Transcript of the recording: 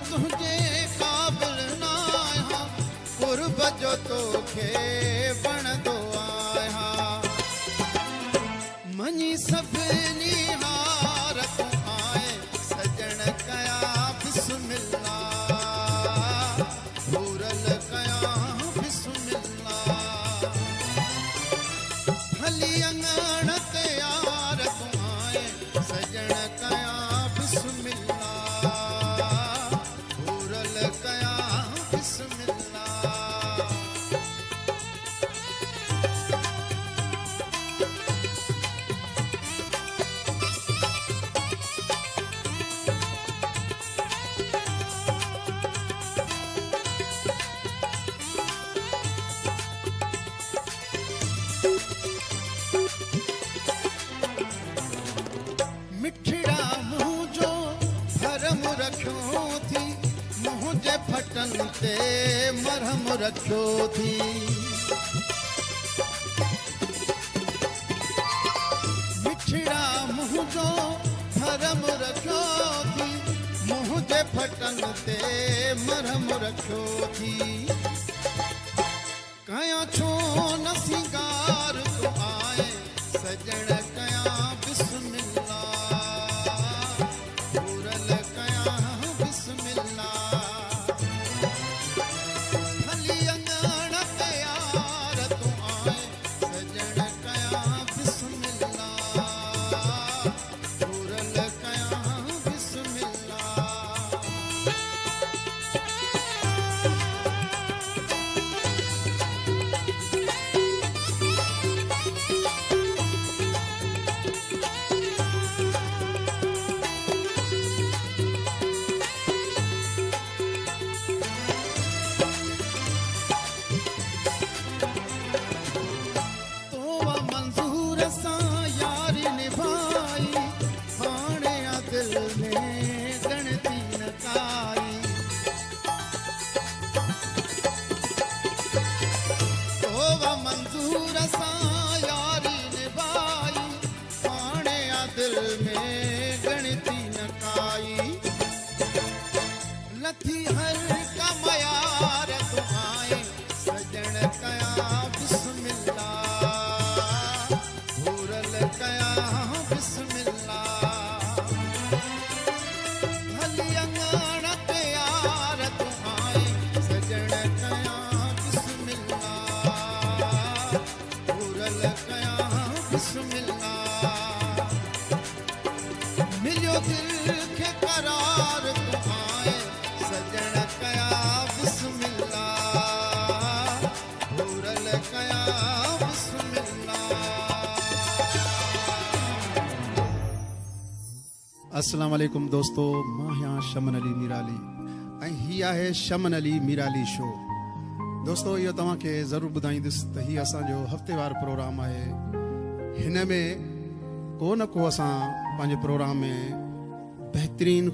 तुझे काबिल ना आया कुर्ब जो तोखे बण दो आया मनी सभिनी हार तू आए सजण कया बिस्मिल्लाह भूरल कया बिस्मिल्लाह हली अंगण ते यार तू आए सजण कया बिस्मिल्लाह मिठड़ा मुँह जो भरम रखियो थी मुँह जे फटन ते मरहम रखियो थी मिठड़ा मुँह जो भरम रखियो थी मुँह जे फटन ते मरहम रखियो थी कया छो न सिंगार तू आए सजण कया बिस्मिल्लाह लथी हर कमयार तू आए सजण कया बिस्मिल्लाह भूरल कया बिस्मिल्लाह हली अंगण ते यार तू आए सजण कया बिस्मिल्लाह भूरल कया बिस्मिल्लाह मिलियो दिल के करार तू आए सजण कया बिस्मिल्लाह भूरल कया बिस्मिल्लाह। अस्सलाम वालेकुम दोस्तों, मां यहाँ शमन अली मीराली ऐं ही आहे शमन अली मीराली शो। दोस्तों इहो तव्हांखे ज़रूरु ॿुधाईंदुसि त हीअ असांजो हफ़्तेवार प्रोग्राम आहे। हिन में को न को असां पंहिंजे प्रोग्राम में बहितरीन